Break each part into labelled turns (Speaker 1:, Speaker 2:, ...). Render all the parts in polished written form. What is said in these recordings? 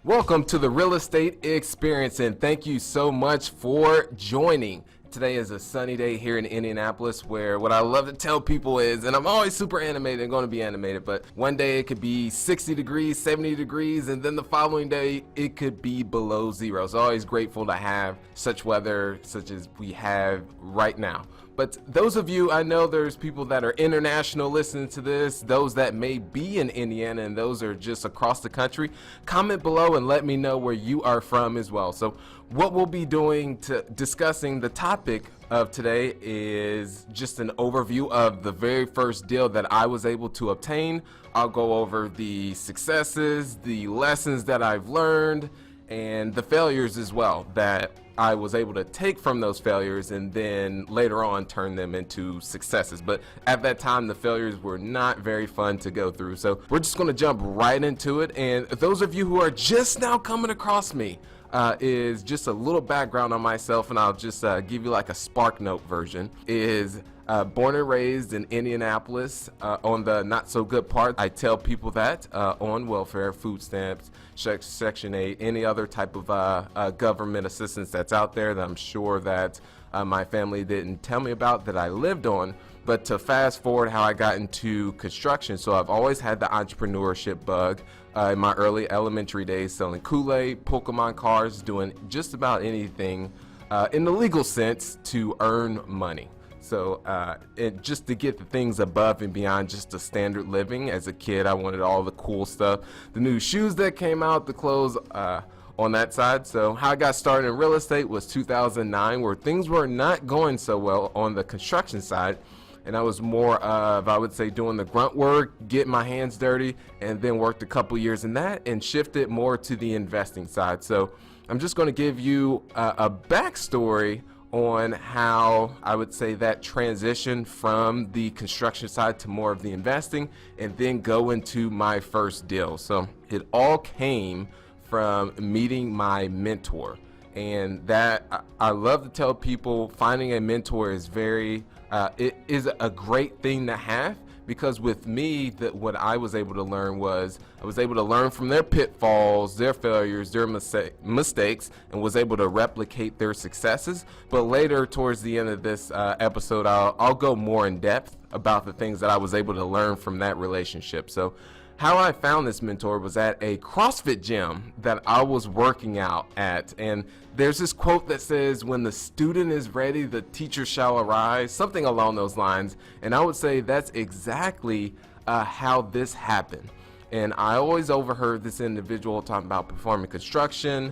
Speaker 1: Welcome to the Real Estate Experience, and thank you so much for joining. Today is a sunny day here in Indianapolis, where what I love to tell people is, and I'm always super animated and going to be animated, but one day it could be 60 degrees, 70 degrees, and then the following day it could be below zero. So always grateful to have such weather such as we have right now. But those of you, I know there's people that are international listening to this, those that may be in Indiana, and those are just across the country. Comment below and let me know where you are from as well. So what we'll be doing to discussing the topic of today is just an overview of the very first deal that I was able to obtain. I'll go over the successes, the lessons that I've learned, and the failures as well that I was able to take from those failures and then later on turn them into successes. But at that time, the failures were not very fun to go through. So we're just going to jump right into it. And those of you who are just now coming across me, is just a little background on myself, and I'll just give you like a Spark Note version. Is born and raised in Indianapolis, on the not so good part. I tell people that on welfare, food stamps, Section 8, any other type of government assistance that's out there that I'm sure that my family didn't tell me about that I lived on. But to fast forward how I got into construction, so I've always had the entrepreneurship bug. In my early elementary days, selling Kool-Aid, Pokemon cards, doing just about anything in the legal sense to earn money. So just to get the things above and beyond just the standard living. As a kid, I wanted all the cool stuff, the new shoes that came out, the clothes on that side. So how I got started in real estate was 2009, where things were not going so well on the construction side. And I was more of, I would say, doing the grunt work, getting my hands dirty, and then worked a couple years in that and shifted more to the investing side. So I'm just going to give you a backstory on how I would say that transition from the construction side to more of the investing, and then go into my first deal. So it all came from meeting my mentor. And that I love to tell people, finding a mentor is it is a great thing to have, because with me, what I was able to learn was I was able to learn from their pitfalls, their failures, their mistakes, and was able to replicate their successes. But later, towards the end of this episode, I'll go more in depth about the things that I was able to learn from that relationship. So how I found this mentor was at a CrossFit gym that I was working out at. And there's this quote that says, "When the student is ready, the teacher shall arise," something along those lines. And I would say that's exactly how this happened. And I always overheard this individual talking about performing construction.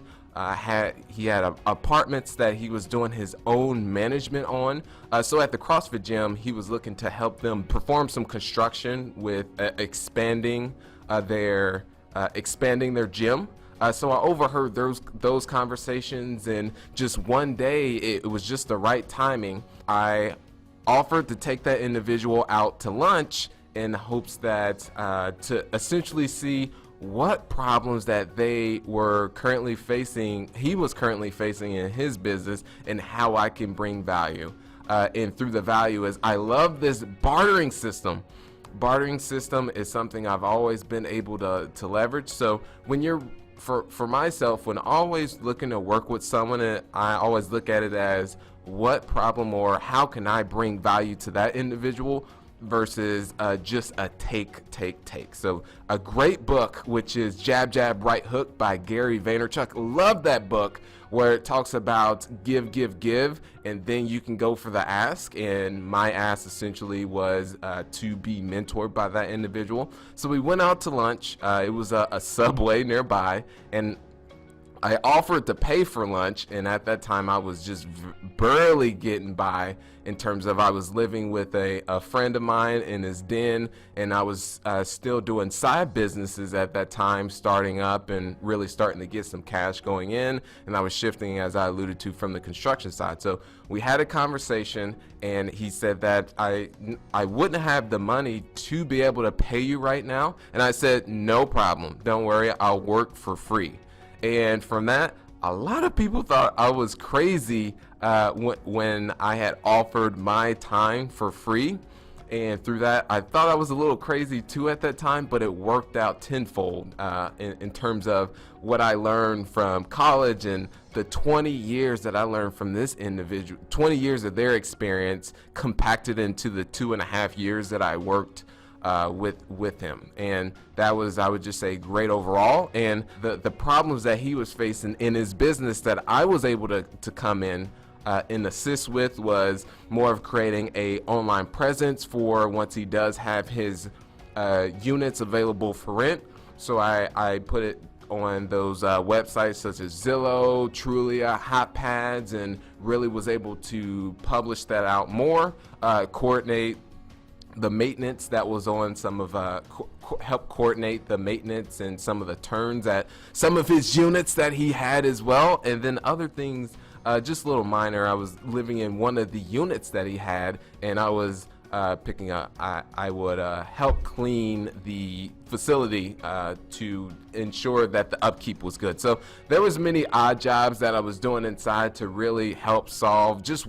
Speaker 1: He had apartments that he was doing his own management on. So at the CrossFit gym, he was looking to help them perform some construction with expanding their gym. So I overheard those conversations, and just one day, it was just the right timing. I offered to take that individual out to lunch in hopes that to essentially see what problems that he was currently facing in his business, and how I can bring value. And through the value is, I love this bartering system. Bartering system is something I've always been able to leverage. So when you're, for myself, when always looking to work with someone, I always look at it as what problem or how can I bring value to that individual, versus just a take. So a great book, which is Jab, Jab, Right Hook by Gary Vaynerchuk. Love that book, where it talks about give, and then you can go for the ask. And my ask essentially was to be mentored by that individual. So we went out to lunch. It was a Subway nearby, and I offered to pay for lunch, and at that time I was just barely getting by, in terms of I was living with a friend of mine in his den, and I was still doing side businesses at that time, starting up and really starting to get some cash going in, and I was shifting, as I alluded to, from the construction side. So we had a conversation, and he said that I wouldn't have the money to be able to pay you right now, and I said, no problem, don't worry, I'll work for free. And from that, a lot of people thought I was crazy when I had offered my time for free. And through that, I thought I was a little crazy too at that time, but it worked out tenfold in terms of what I learned from college and the 20 years that I learned from this individual, 20 years of their experience compacted into the 2.5 years that I worked with him. And that was, I would just say, great overall. And the problems that he was facing in his business that I was able to come in and assist with was more of creating a online presence for once he does have his units available for rent. So I put it on those websites such as Zillow, Trulia, HotPads, and really was able to publish that out more, coordinate the maintenance that was on some of help coordinate the maintenance and some of the turns at some of his units that he had as well. And then other things, just a little minor. I was living in one of the units that he had, and I was picking up, I would help clean the facility to ensure that the upkeep was good. So there was many odd jobs that I was doing inside to really help solve just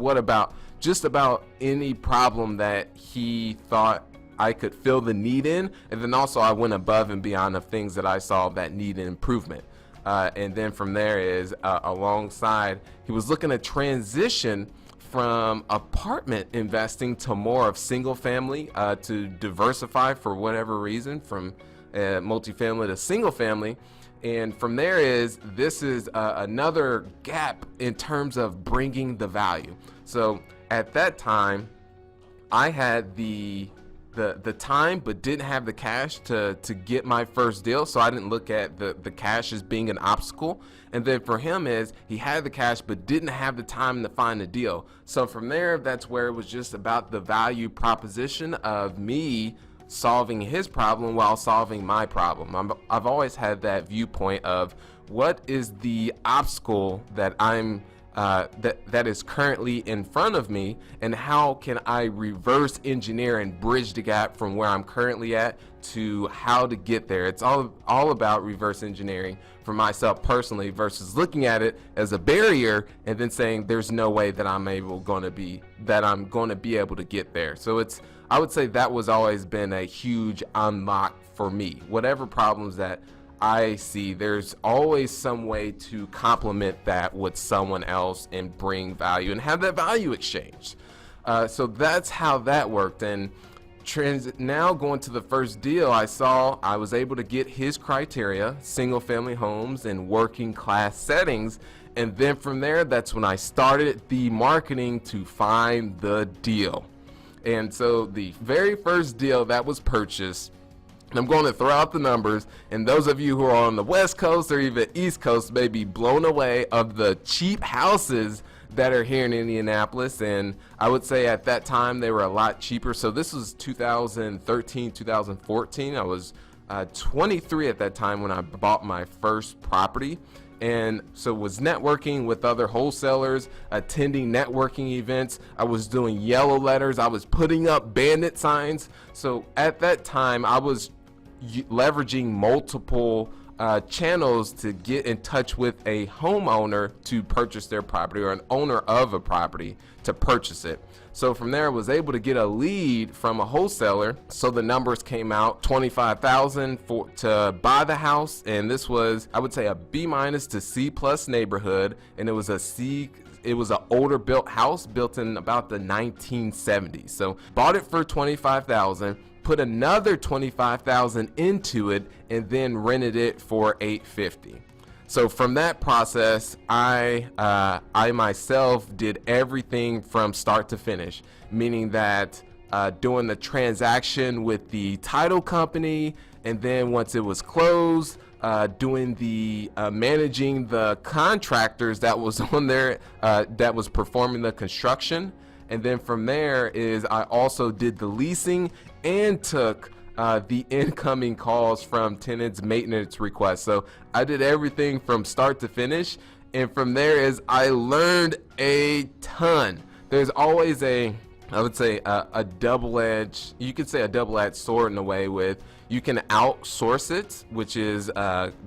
Speaker 1: about any problem that he thought I could fill the need in. And then also I went above and beyond of things that I saw that needed improvement. And then from there is alongside, he was looking to transition from apartment investing to more of single family to diversify for whatever reason from multifamily to single family. And from there is, this is another gap in terms of bringing the value. So at that time, I had the time but didn't have the cash to get my first deal, so I didn't look at the cash as being an obstacle. And then for him is, he had the cash but didn't have the time to find a deal. So from there, that's where it was just about the value proposition of me solving his problem while solving my problem. I've always had that viewpoint of what is the obstacle that I'm that is currently in front of me, and how can I reverse engineer and bridge the gap from where I'm currently at to how to get there. It's all about reverse engineering for myself personally versus looking at it as a barrier and then saying there's no way that I'm going to be able to get there. So I would say that was always been a huge unlock for me. Whatever problems that I see, there's always some way to complement that with someone else and bring value and have that value exchange. So that's how that worked. And now going to the first deal, I was able to get his criteria, single family homes in working class settings. And then from there, that's when I started the marketing to find the deal. And so the very first deal that was purchased, and I'm going to throw out the numbers, and those of you who are on the West Coast or even East Coast may be blown away of the cheap houses that are here in Indianapolis. And I would say at that time they were a lot cheaper. So this was 2013, 2014. I was 23 at that time when I bought my first property. And so was networking with other wholesalers, attending networking events. I was doing yellow letters. I was putting up bandit signs. So at that time, I was leveraging multiple channels to get in touch with a homeowner to purchase their property, or an owner of a property to purchase it. So from there, I was able to get a lead from a wholesaler. So the numbers came out $25,000 to buy the house, and this was, I would say, a B- to C+ neighborhood, and it was an older built house built in about the 1970s. So bought it for $25,000, put another $25,000 into it, and then rented it for $850. So from that process, I myself did everything from start to finish, meaning that doing the transaction with the title company, and then once it was closed, doing the managing the contractors that was on there that was performing the construction. And then from there is I also did the leasing and took the incoming calls from tenants, maintenance requests. So I did everything from start to finish. And from there is I learned a ton. There's always I would say a double-edged, you could say a double-edged sword in a way with, you can outsource it, which is,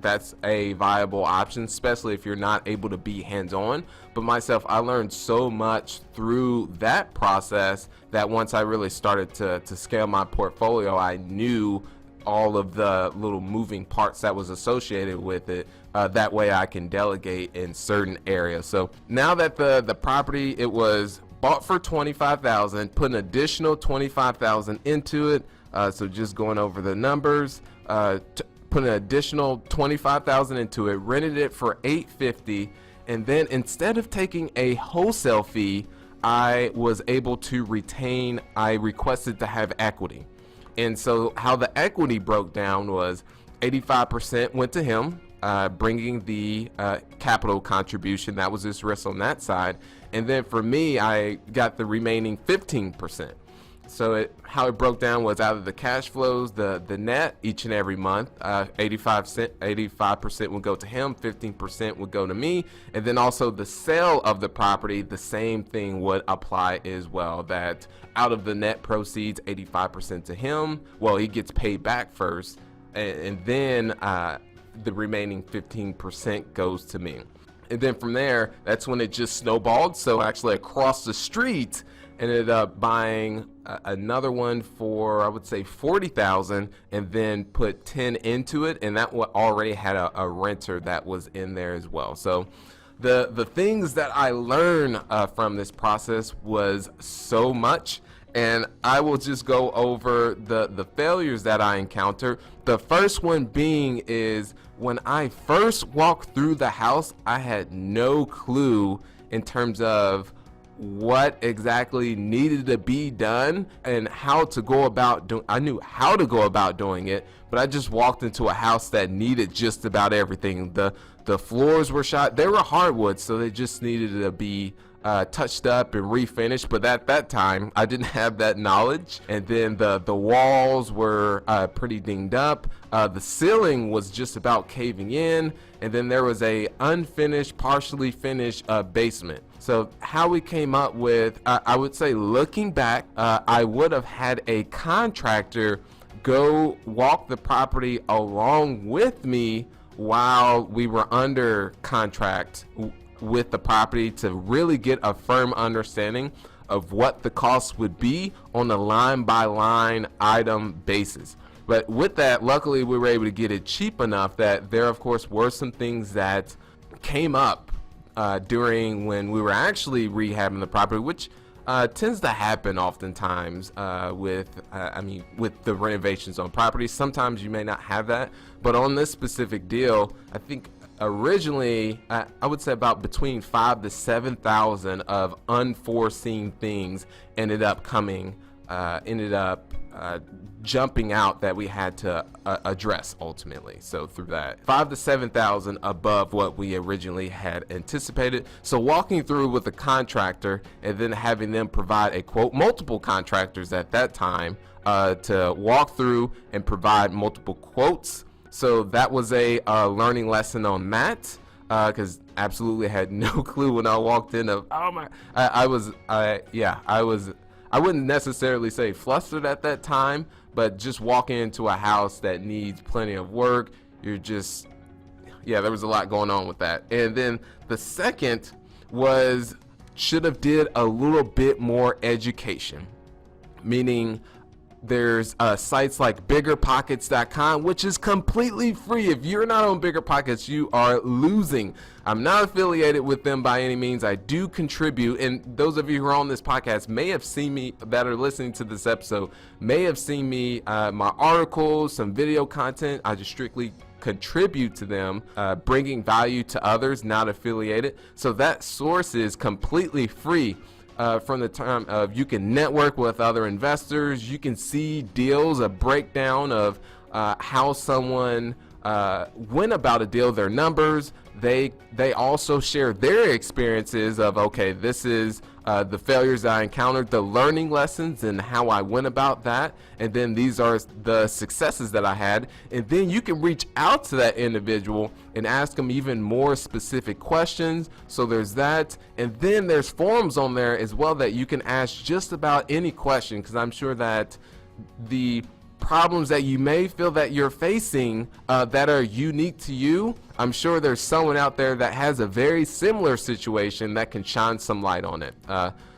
Speaker 1: that's a viable option, especially if you're not able to be hands-on. But myself, I learned so much through that process that once I really started to scale my portfolio, I knew all of the little moving parts that was associated with it. That way I can delegate in certain areas. So now that the property, it was bought for $25,000, put an additional $25,000 into it. So just going over the numbers, put an additional $25,000 into it, rented it for $850, and then instead of taking a wholesale fee, I was able to retain. I requested to have equity, and so how the equity broke down was 85% went to him, bringing the capital contribution. That was his risk on that side. And then for me, I got the remaining 15%. So how it broke down was out of the cash flows, the net each and every month, 85% would go to him, 15% would go to me. And then also the sale of the property, the same thing would apply as well, that out of the net proceeds, 85% to him. Well, he gets paid back first, and then the remaining 15% goes to me. And then from there, that's when it just snowballed. So actually across the street, ended up buying another one for, I would say, $40,000, and then put 10 into it, and that already had a renter that was in there as well. So the things that I learned from this process was so much. And I will just go over the failures that I encountered. The first one being is when I first walked through the house, I had no clue in terms of what exactly needed to be done and how to go about doing. I knew how to go about doing it, but I just walked into a house that needed just about everything. The floors were shot. They were hardwood, so they just needed to be touched up and refinished, but at that time I didn't have that knowledge. And then the walls were pretty dinged up. The ceiling was just about caving in, and then there was a unfinished, partially finished basement. So how we came up with, I would say, looking back, I would have had a contractor go walk the property along with me while we were under contract with the property to really get a firm understanding of what the cost would be on a line by line item basis. But with that, luckily we were able to get it cheap enough that there of course were some things that came up during when we were actually rehabbing the property, which tends to happen oftentimes with the renovations on properties. Sometimes you may not have that, but on this specific deal, I think originally I would say about between 5,000 to 7,000 of unforeseen things ended up jumping out that we had to address ultimately. So through that, 5,000 to 7,000 above what we originally had anticipated. So walking through with a contractor and then having them provide a quote, multiple contractors at that time to walk through and provide multiple quotes. So that was a learning lesson on that, because absolutely had no clue when I walked in of, oh my, I wouldn't necessarily say flustered at that time, but just walking into a house that needs plenty of work, you're just, there was a lot going on with that. And then the second was, should have did a little bit more education, meaning there's sites like biggerpockets.com, which is completely free. If you're not on BiggerPockets, you are losing. I'm not affiliated with them by any means. I do contribute, and those of you who are on this podcast may have seen me, that are listening to this episode, may have seen me, my articles, some video content. I just strictly contribute to them, bringing value to others, not affiliated. So that source is completely free. From the time of you can network with other investors, you can see deals, a breakdown of how someone went about a deal, their numbers. They also share their experiences of, okay, this is the failures that I encountered, the learning lessons and how I went about that, and then these are the successes that I had. And then you can reach out to that individual and ask them even more specific questions. So there's that, and then there's forums on there as well that you can ask just about any question, because I'm sure that the problems that you may feel that you're facing that are unique to you, I'm sure there's someone out there that has a very similar situation that can shine some light on it.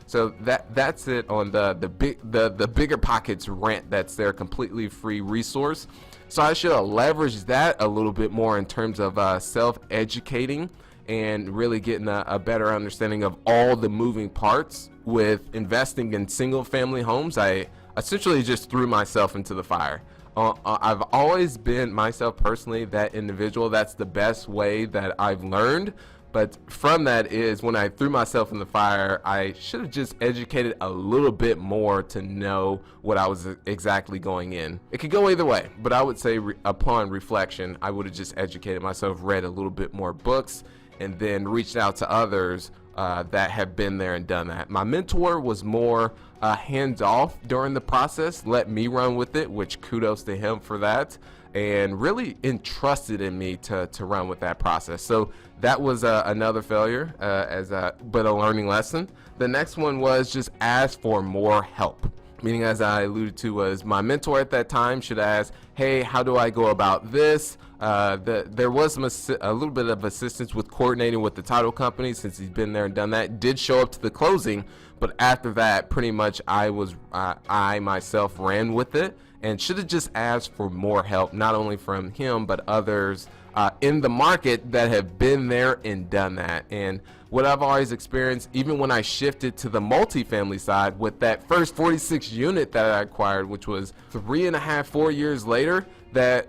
Speaker 1: So that's it on the Bigger Pockets rant. That's their completely free resource. So I should leverage that a little bit more in terms of self-educating and really getting a better understanding of all the moving parts with investing in single family homes. I essentially just threw myself into the fire. I've always been myself personally that individual. That's the best way that I've learned. But from that is when I threw myself in the fire, I should have just educated a little bit more to know what I was exactly going in. It could go either way, but I would say upon reflection, I would have just educated myself, read a little bit more books, and then reached out to others that have been there and done that. My mentor was more hands off during the process, let me run with it, which kudos to him for that, and really entrusted in me to run with that process. So that was another failure, but a learning lesson. The next one was just ask for more help. Meaning, as I alluded to, was my mentor at that time should ask, hey, how do I go about this? There was a little bit of assistance with coordinating with the title company since he's been there and done that. Did show up to the closing, but after that, pretty much I myself ran with it and should have just asked for more help, not only from him, but others in the market that have been there and done that. And what I've always experienced, even when I shifted to the multifamily side with that first 46 unit that I acquired, which was 4 years later, that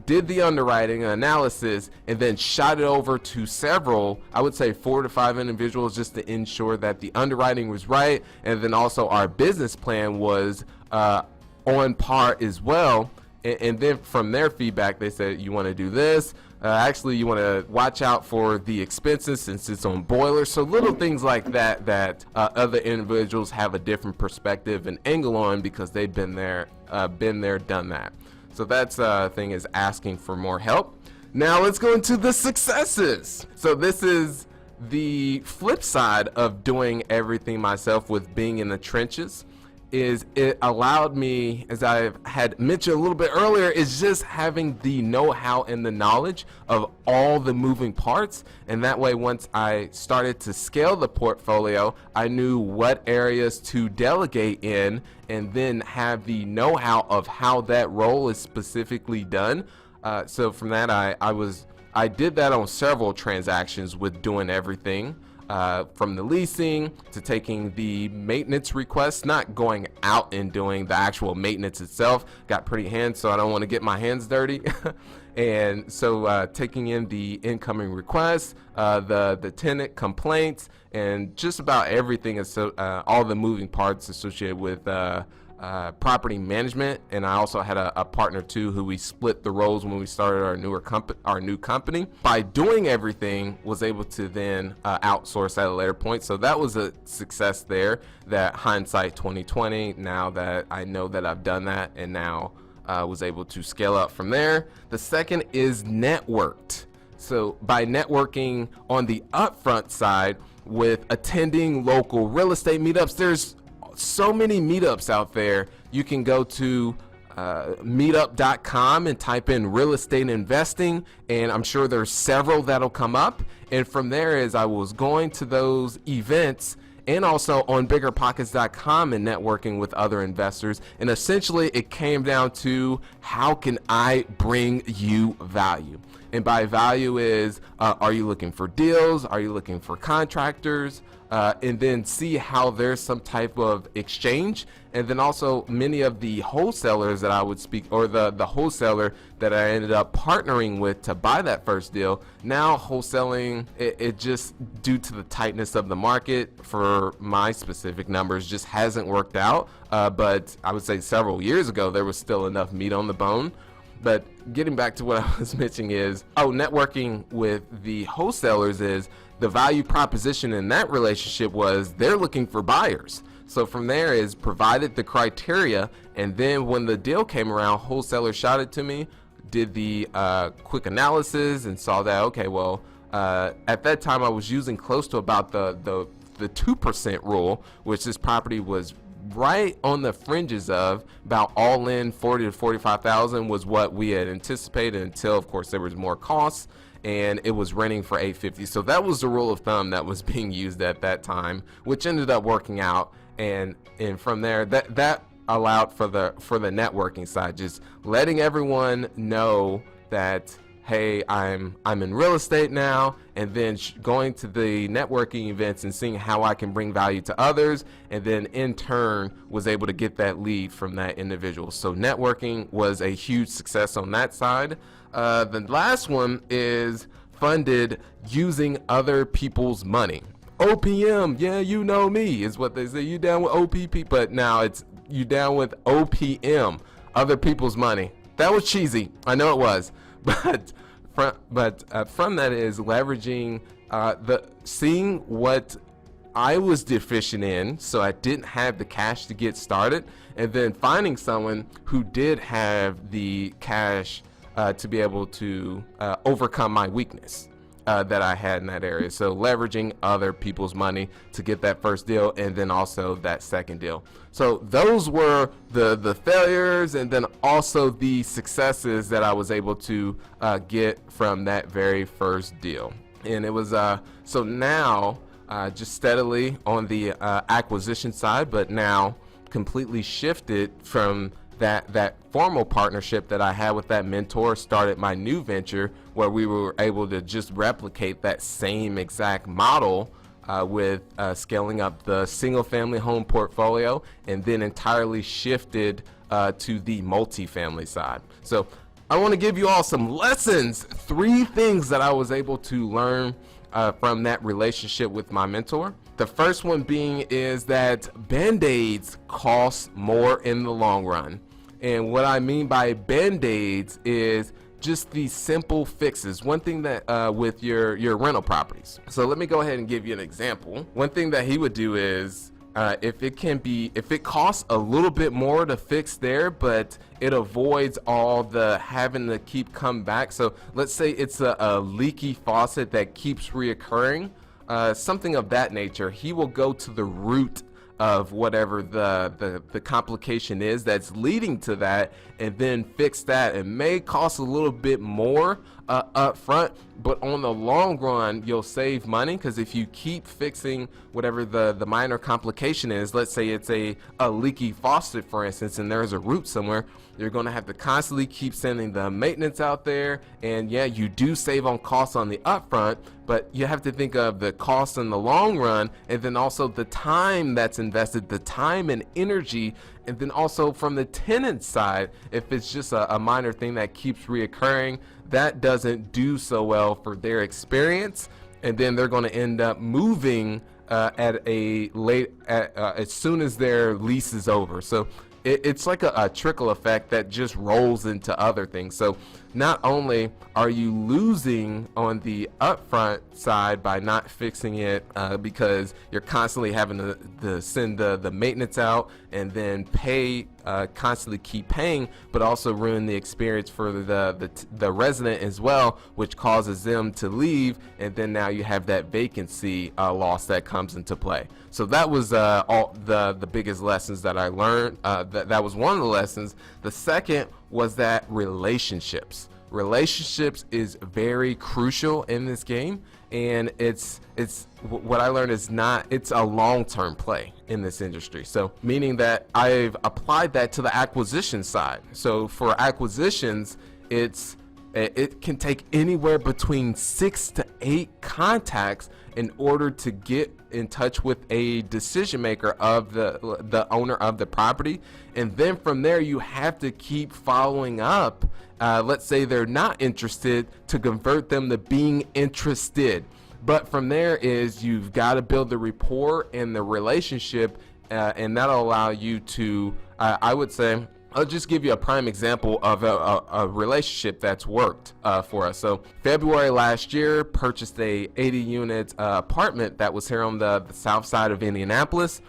Speaker 1: did the underwriting analysis and then shot it over to several, I would say 4 to 5 individuals, just to ensure that the underwriting was right, and then also our business plan was on par as well. And then from their feedback, they said, you want to do this, actually you want to watch out for the expenses since it's on boilers. So little things like that other individuals have a different perspective and angle on because they've been there, done that. So that's thing is asking for more help. Now let's go into the successes. So this is the flip side of doing everything myself with being in the trenches. Is it allowed me, as I had mentioned a little bit earlier, is just having the know-how and the knowledge of all the moving parts. And that way, once I started to scale the portfolio, I knew what areas to delegate in and then have the know-how of how that role is specifically done. So from that, I did that on several transactions with doing everything. From the leasing to taking the maintenance requests, not going out and doing the actual maintenance itself. Got pretty hands, so I don't want to get my hands dirty. And so taking in the incoming requests, the tenant complaints, and just about everything, all the moving parts associated with property management. And I also had a partner too who we split the roles when we started our new company. By doing everything, was able to then outsource at a later point. So that was a success there, that hindsight 2020, now that I know that I've done that, and now was able to scale up from there. The second is networked. So by networking on the upfront side with attending local real estate meetups, there's so many meetups out there. You can go to meetup.com and type in real estate investing, and I'm sure there's several that'll come up. And from there, as I was going to those events and also on biggerpockets.com and networking with other investors, and essentially it came down to, how can I bring you value? And by value is, are you looking for deals? Are you looking for contractors? And then see how there's some type of exchange. And then also many of the wholesalers that I would speak, or the wholesaler that I ended up partnering with to buy that first deal, now wholesaling, it just, due to the tightness of the market for my specific numbers, just hasn't worked out. But I would say several years ago, there was still enough meat on the bone. But getting back to what I was mentioning is, networking with the wholesalers is the value proposition in that relationship was they're looking for buyers. So from there is provided the criteria, and then when the deal came around, wholesaler shot it to me, did the quick analysis and saw that, okay, well, at that time I was using close to about the 2% rule, which this property was right on the fringes of. About all in 40 to 45,000 was what we had anticipated, until of course there was more costs, and it was renting for $850. So that was the rule of thumb that was being used at that time, which ended up working out. And from there, that allowed for the networking side, just letting everyone know that, hey, I'm in real estate now, and then going to the networking events and seeing how I can bring value to others, and then in turn was able to get that lead from that individual. So networking was a huge success on that side. The last one is funded using other people's money. OPM, yeah, you know me, is what they say. You down with OPP? But now it's you down with OPM, other people's money. That was cheesy, I know it was, but from that is leveraging seeing what I was deficient in, so I didn't have the cash to get started, and then finding someone who did have the cash to be able to overcome my weakness that I had in that area. So leveraging other people's money to get that first deal, and then also that second deal. So those were the failures, and then also the successes that I was able to get from that very first deal. And it was so now just steadily on the acquisition side, but now completely shifted from that formal partnership that I had with that mentor, started my new venture where we were able to just replicate that same exact model with scaling up the single family home portfolio, and then entirely shifted to the multifamily side. So I want to give you all some lessons, 3 things that I was able to learn from that relationship with my mentor. The first one being is that Band-Aids cost more in the long run. And what I mean by Band-Aids is just these simple fixes. One thing that with your rental properties. So let me go ahead and give you an example. One thing that he would do is if it costs a little bit more to fix there, but it avoids all the having to keep come back. So let's say it's a leaky faucet that keeps reoccurring, something of that nature. He will go to the root of whatever the complication is that's leading to that, and then fix that. It may cost a little bit more up front, but on the long run you'll save money, because if you keep fixing whatever the minor complication is, let's say it's a leaky faucet for instance, and there's a root somewhere, you're going to have to constantly keep sending the maintenance out there. And yeah, you do save on costs on the upfront, but you have to think of the costs in the long run, and then also the time that's invested, the time and energy. And then also from the tenant side, if it's just a minor thing that keeps reoccurring, that doesn't do so well for their experience, and then they're going to end up moving as soon as their lease is over. So it's like a trickle effect that just rolls into other things. So not only are you losing on the upfront side by not fixing it because you're constantly having to send the maintenance out and then pay, constantly keep paying, but also ruin the experience for the resident as well, which causes them to leave, and then now you have that vacancy loss that comes into play. So that was all the biggest lessons that I learned. That was one of the lessons. The second was that relationships is very crucial in this game, and it's what I learned is it's a long-term play in this industry. So meaning that I've applied that to the acquisition side. So for acquisitions, it can take anywhere between 6 to 8 contacts in order to get in touch with a decision maker of the owner of the property. And then from there, you have to keep following up. Let's say they're not interested, to convert them to being interested. But from there is you've got to build the rapport and the relationship, and that'll allow you to, I would say, I'll just give you a prime example of a relationship that's worked for us. So February last year, purchased a 80 unit apartment that was here on the south side of Indianapolis.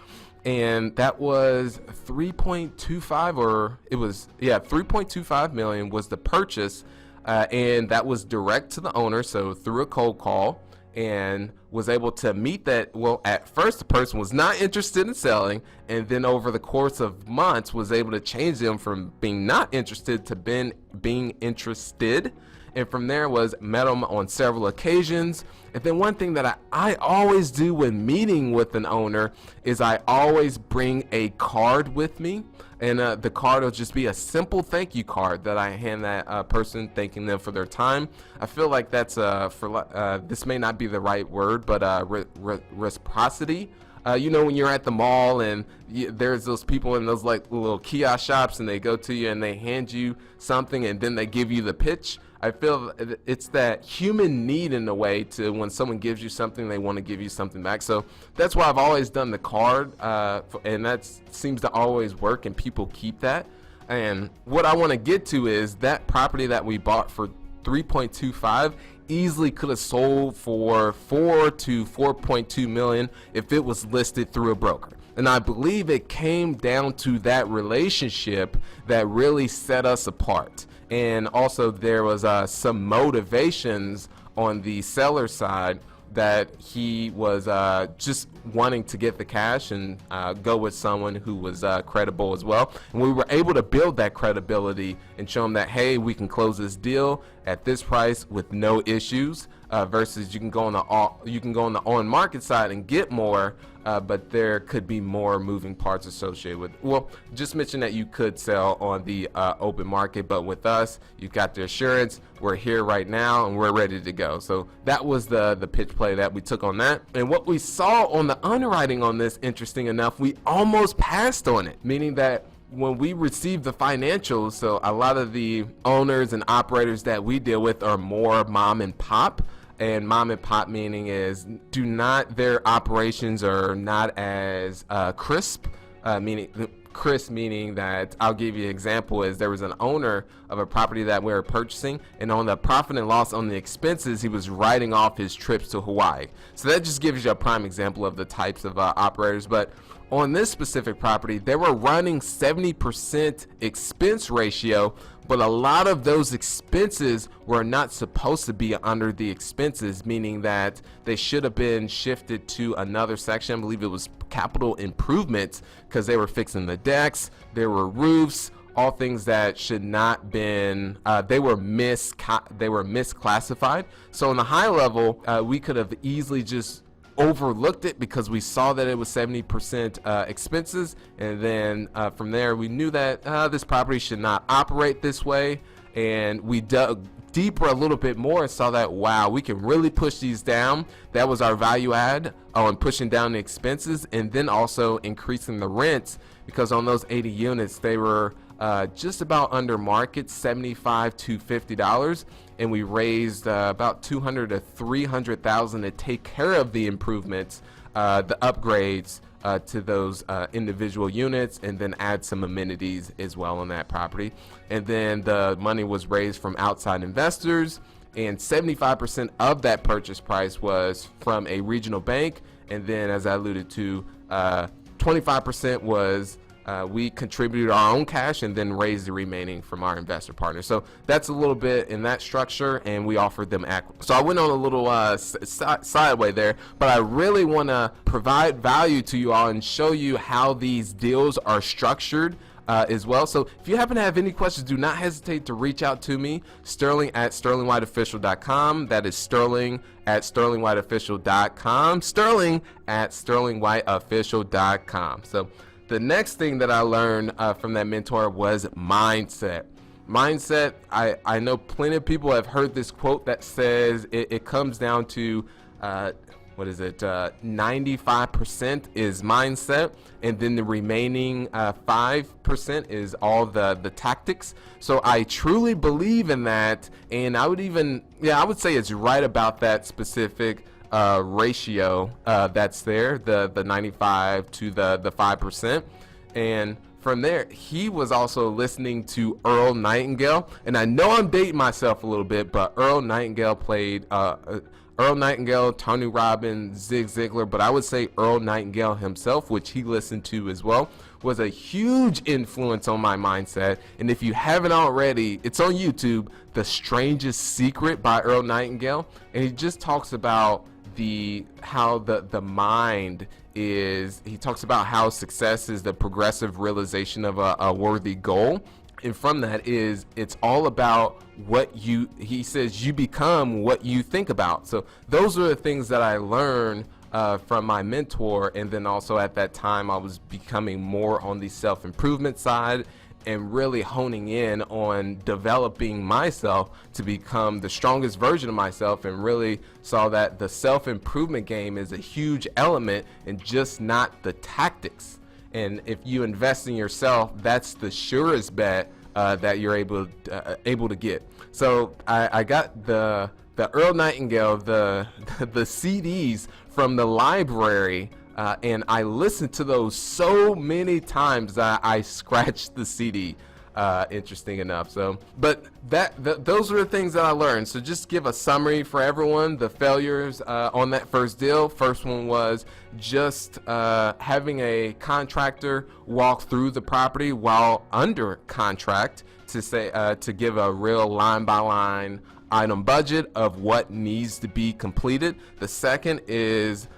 Speaker 1: And that was 3.25, or it was, 3.25 million was the purchase. And that was direct to the owner, so through a cold call, and was able to meet that. Well, at first the person was not interested in selling, and then over the course of months was able to change them from being not interested to being interested. And from there was met them on several occasions. And then one thing that I always do when meeting with an owner is I always bring a card with me. And the card will just be a simple thank you card that I hand that person, thanking them for their time. I feel like that's this may not be the right word, but reciprocity. When you're at the mall and there's those people in those like little kiosk shops, and they go to you and they hand you something and then they give you the pitch. I feel it's that human need in a way to, when someone gives you something, they want to give you something back. So that's why I've always done the card, and that seems to always work, and people keep that. And what I want to get to is that property that we bought for 3.25 easily could have sold for 4 to 4.2 million if it was listed through a broker. And I believe it came down to that relationship that really set us apart. And also there was some motivations on the seller side that he was just wanting to get the cash and go with someone who was credible as well. And we were able to build that credibility and show him that, hey, we can close this deal at this price with no issues, versus you can go on the on market side and get more, but there could be more moving parts associated with. Well, just mention that you could sell on the open market, but with us, you got the assurance. We're here right now and we're ready to go. So that was the pitch play that we took on that. And what we saw on the underwriting on this, interesting enough, we almost passed on it, meaning that when we received the financials, so a lot of the owners and operators that we deal with are more mom and pop. And mom and pop meaning is their operations are not as crisp, meaning that, I'll give you an example, is there was an owner of a property that we were purchasing, and on the profit and loss on the expenses, he was writing off his trips to Hawaii. So that just gives you a prime example of the types of operators. But on this specific property, they were running 70% expense ratio, but a lot of those expenses were not supposed to be under the expenses, meaning that they should have been shifted to another section. I believe it was capital improvements, because they were fixing the decks, there were roofs, all things that should not been, they were misclassified. So on the high level, we could have easily just overlooked it because we saw that it was 70% expenses, and then from there we knew that this property should not operate this way, and we dug deeper a little bit more and saw that, wow, we can really push these down. That was our value add on pushing down the expenses, and then also increasing the rents, because on those 80 units they were just about under market, $75 to $50, and we raised about $200,000 to $300,000 to take care of the improvements, the upgrades to those individual units, and then add some amenities as well on that property. And then the money was raised from outside investors, and 75% of that purchase price was from a regional bank, and then, as I alluded to, 25% was we contributed our own cash and then raised the remaining from our investor partners. So that's a little bit in that structure, and we offered them equity. So I went on a little sideway there, but I really want to provide value to you all and show you how these deals are structured as well. So if you happen to have any questions, do not hesitate to reach out to me, Sterling at sterlingwhiteofficial.com. That is Sterling at sterlingwhiteofficial.com. Sterling at sterlingwhiteofficial.com. So the next thing that I learned from that mentor was mindset. Mindset, I know plenty of people have heard this quote that says it comes down to 95% is mindset, and then the remaining 5% is all the tactics. So I truly believe in that, and I would say it's right about that specific ratio that's there, the 95 to the 5%. And from there, he was also listening to Earl Nightingale. And I know I'm dating myself a little bit, but Earl Nightingale played Earl Nightingale, Tony Robbins, Zig Ziglar, but I would say Earl Nightingale himself, which he listened to as well, was a huge influence on my mindset. And if you haven't already, it's on YouTube, The Strangest Secret by Earl Nightingale. And he just talks about how the mind is, he talks about how success is the progressive realization of a worthy goal. And from that is, it's all about he says, you become what you think about. So those are the things that I learned from my mentor. And then also at that time, I was becoming more on the self-improvement side and really honing in on developing myself to become the strongest version of myself, and really saw that the self-improvement game is a huge element and just not the tactics. And if you invest in yourself, that's the surest bet that you're able to get. So I got the Earl Nightingale, the CDs from the library, and I listened to those so many times that I scratched the CD. Interesting enough. So, but those are the things that I learned. So just give a summary for everyone. The failures on that first deal. First one was just having a contractor walk through the property while under contract to give a real line by line item budget of what needs to be completed. The second is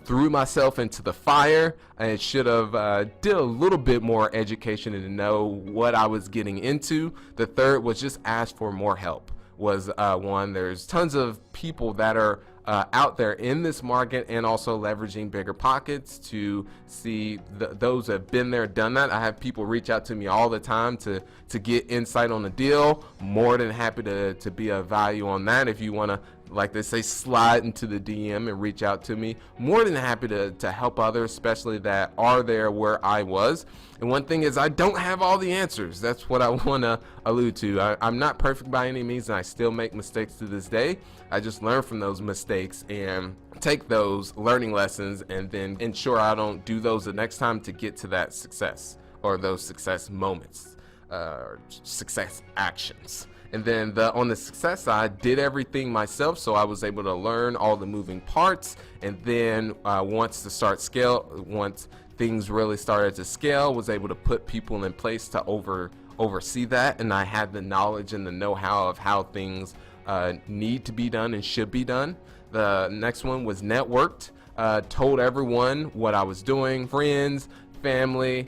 Speaker 1: threw myself into the fire. I should have did a little bit more education and to know what I was getting into. The third was just ask for more help. Was one. There's tons of people that are out there in this market, and also leveraging bigger pockets to see those that have been there, done that. I have people reach out to me all the time to get insight on the deal. More than happy to be of value on that. If you want to, like they say, slide into the DM and reach out to me, more than happy to help others, especially that are there where I was. And one thing is, I don't have all the answers. That's what I want to allude to. I'm not perfect by any means, and I still make mistakes to this day. I just learn from those mistakes and take those learning lessons and then ensure I don't do those the next time to get to that success, or those success moments, or success actions. And then on the success side, did everything myself, so I was able to learn all the moving parts. And then once things really started to scale, was able to put people in place to oversee that. And I had the knowledge and the know-how of how things need to be done and should be done. The next one was networked, told everyone what I was doing, friends, family,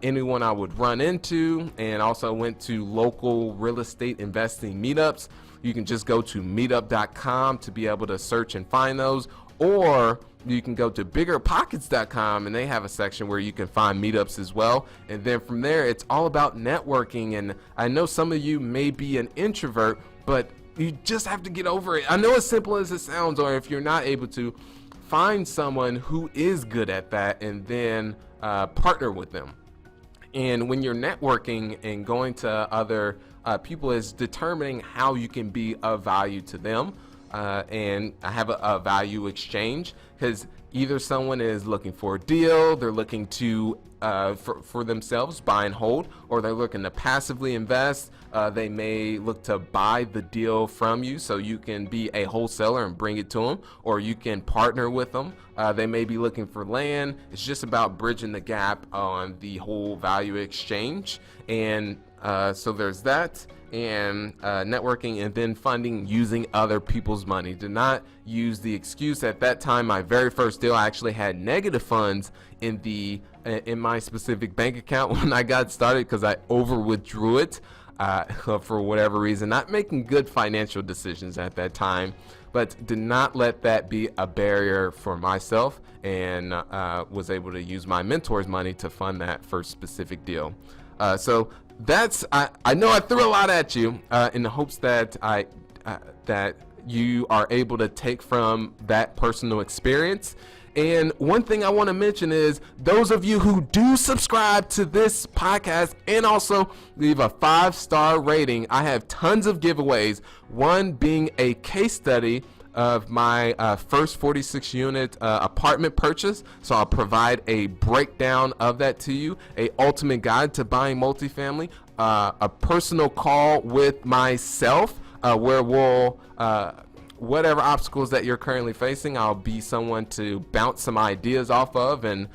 Speaker 1: anyone I would run into, and also went to local real estate investing meetups. You can just go to meetup.com to be able to search and find those, or you can go to biggerpockets.com and they have a section where you can find meetups as well. And then from there, it's all about networking. And I know some of you may be an introvert, but you just have to get over it. I know as simple as it sounds, or if you're not able to, find someone who is good at that and then partner with them. And when you're networking and going to other people, is determining how you can be of value to them. And I have a value exchange, because either someone is looking for a deal, they're looking to for themselves buy and hold, or they're looking to passively invest. They may look to buy the deal from you so you can be a wholesaler and bring it to them, or you can partner with them. They may be looking for land. It's just about bridging the gap on the whole value exchange. And so there's that, and networking, and then funding using other people's money. Do not use the excuse. At that time, my very first deal, I actually had negative funds in my specific bank account when I got started, because I over withdrew it for whatever reason, not making good financial decisions at that time. But did not let that be a barrier for myself, and was able to use my mentor's money to fund that first specific deal. So that's, I know I threw a lot at you in the hopes that that you are able to take from that personal experience. And one thing I want to mention is, those of you who do subscribe to this podcast and also leave a 5-star rating, I have tons of giveaways. One being a case study of my first 46 unit apartment purchase. So I'll provide a breakdown of that to you, a ultimate guide to buying multifamily, a personal call with myself where we'll whatever obstacles that you're currently facing, I'll be someone to bounce some ideas off of and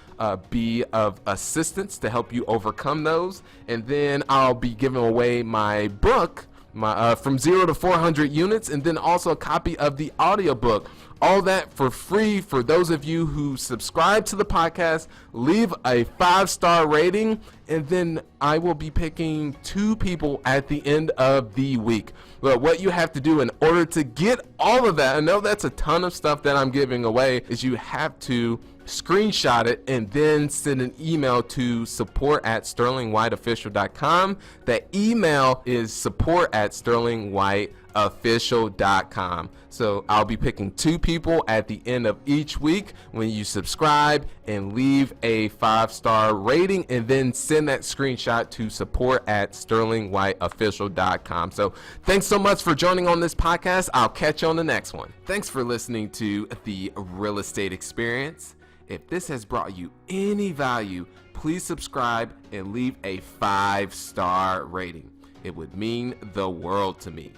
Speaker 1: be of assistance to help you overcome those. And then I'll be giving away my book, From 0 to 400 Units, and then also a copy of the audiobook. All that for free for those of you who subscribe to the podcast, leave a 5-star rating, and then I will be picking 2 people at the end of the week. But what you have to do in order to get all of that, I know that's a ton of stuff that I'm giving away, is you have to screenshot it and then send an email to support@sterlingwhiteofficial.com. That email is support@sterlingwhiteofficial.com. So I'll be picking 2 people at the end of each week when you subscribe and leave a 5-star rating, and then send that screenshot to support@sterlingwhiteofficial.com. So thanks so much for joining on this podcast. I'll catch you on the next one. Thanks for listening to The Real Estate Experience. If this has brought you any value, please subscribe and leave a 5-star rating. It would mean the world to me.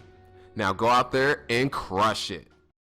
Speaker 1: Now go out there and crush it.